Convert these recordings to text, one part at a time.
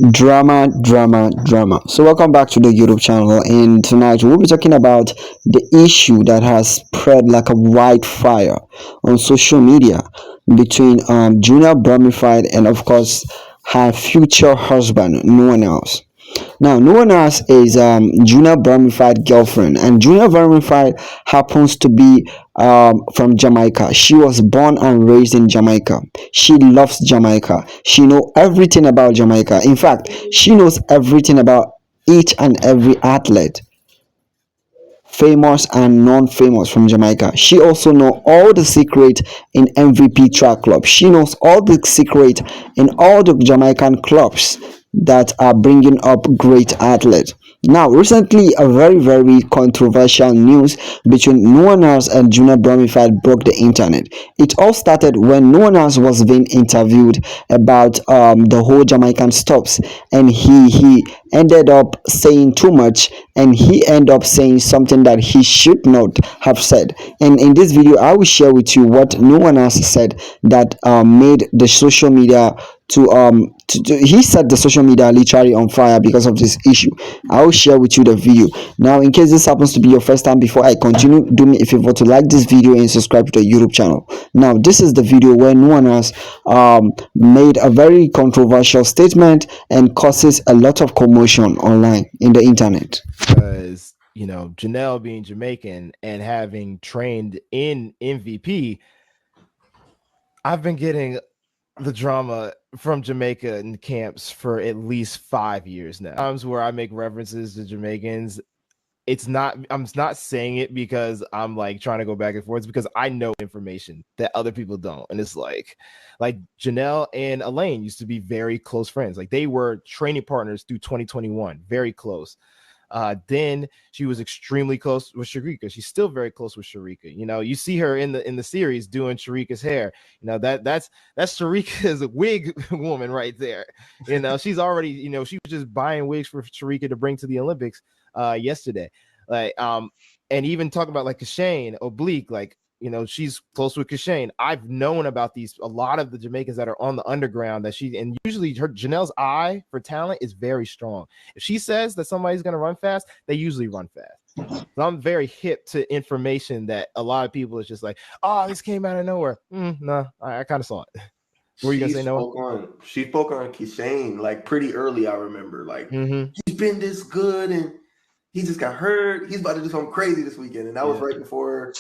Drama, drama, drama. So, welcome back to the YouTube channel. And tonight we'll be talking about the issue that has spread like a wildfire on social media between Junelle Bromified and, of course, her future husband, no one else. Now, no one else is Junelle Bromified girlfriend, and Junelle Bromified happens to be from Jamaica. She was born and raised in Jamaica. She loves Jamaica. She knows everything about Jamaica. In fact, she knows everything about each and every athlete, famous and non-famous from Jamaica. She also knows all the secret in MVP track club. She knows all the secret in all the Jamaican clubs that are bringing up great athletes. Now, recently, a very controversial news between no one else and Junior Bromified broke the internet. It all started when no one else was being interviewed about the whole Jamaican stops, and he ended up saying too much, and he ended up saying something that he should not have said. And in this video, I will share with you what no one else said that made the social media he set the social media literally on fire because of this issue. I will share with you the video. Now, in case this happens to be your first time, before I continue, do me a favor to like this video and subscribe to the YouTube channel. Now, this is the video where no one else made a very controversial statement and causes a lot of commotion online in the internet. Because Junelle being Jamaican and having trained in MVP, I've been getting the drama from Jamaica in camps for at least 5 years now. Times where I make references to Jamaicans, I'm not saying it because I'm like trying to go back and forth. It's because I know information that other people don't. And it's like Janelle and Elaine used to be very close friends. Like they were training partners through 2021, very close. Then she was extremely close with Sharika. She's still very close with Sharika. You see her in the series doing Sharika's hair. That's Sharika's wig woman right there. She's already, she was just buying wigs for Sharika to bring to the Olympics yesterday. And even talking about like Kashane Oblique, she's close with Kashane. I've known about a lot of the Jamaicans that are on the underground and usually Janelle's eye for talent is very strong. If she says that somebody's going to run fast, they usually run fast. So I'm very hip to information that a lot of people is just like, oh, this came out of nowhere. No, I kind of saw it. What were you going to say, Noah? She spoke on Kashane like pretty early, I remember. He's been this good and he just got hurt. He's about to do something crazy this weekend. And that was right before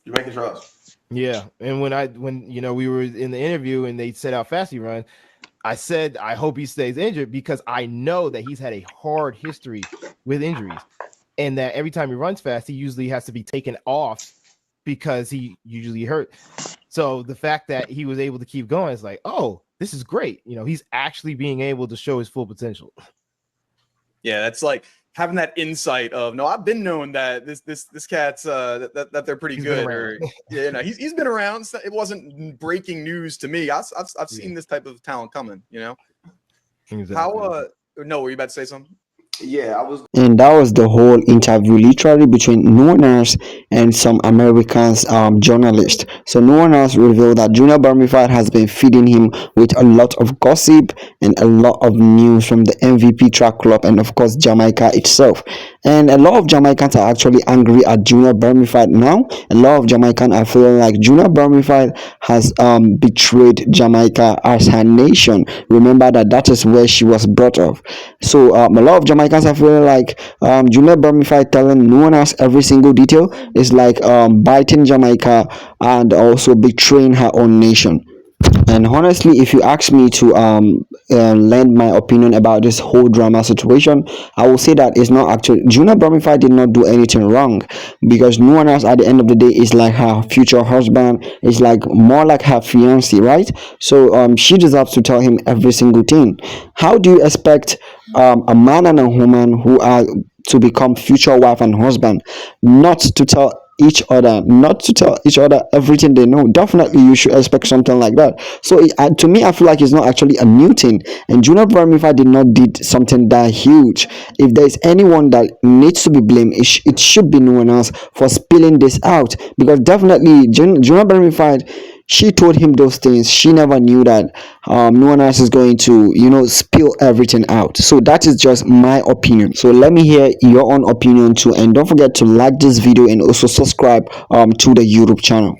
Jamaican Trust. Yeah, and when we were in the interview and they said how fast he run, I said I hope he stays injured because I know that he's had a hard history with injuries, and that every time he runs fast, he usually has to be taken off because he usually hurt. So the fact that he was able to keep going is like, oh, this is great. He's actually being able to show his full potential. Yeah, that's like having that insight of I've been knowing that this cat's that they're pretty good. Or he's been around. So it wasn't breaking news to me. I've seen this type of talent coming. Exactly. How no, were you about to say something? Yeah, I was. And that was the whole interview, literally between no one else and some Americans journalists. So no one else revealed that Junelle Bromified has been feeding him with a lot of gossip and a lot of news from the MVP track club and of course Jamaica itself. And a lot of Jamaicans are actually angry at Junelle Bromified now. A lot of Jamaicans are feeling like Junelle Bromified has betrayed Jamaica as her nation. Remember that is where she was brought up. So a lot of Jamaicans are feeling like Junelle Bromified telling no one else every single detail is like biting Jamaica and also betraying her own nation. And honestly, if you ask me to lend my opinion about this whole drama situation, I will say that it's not actually Junelle Bromified did not do anything wrong, because no one else at the end of the day is like her future husband, is like more like her fiance, right? So she deserves to tell him every single thing. How do you expect a man and a woman who are to become future wife and husband not to tell each other everything they know? Definitely you should expect something like that. So to me, I feel like it's not actually a new thing, and Junelle Bromified did not did something that huge. If there's anyone that needs to be blamed, it should be no one else for spilling this out, because definitely Junelle Bromified, she told him those things. She never knew that no one else is going to, spill everything out. So that is just my opinion. So let me hear your own opinion too, and don't forget to like this video and also subscribe to the YouTube channel.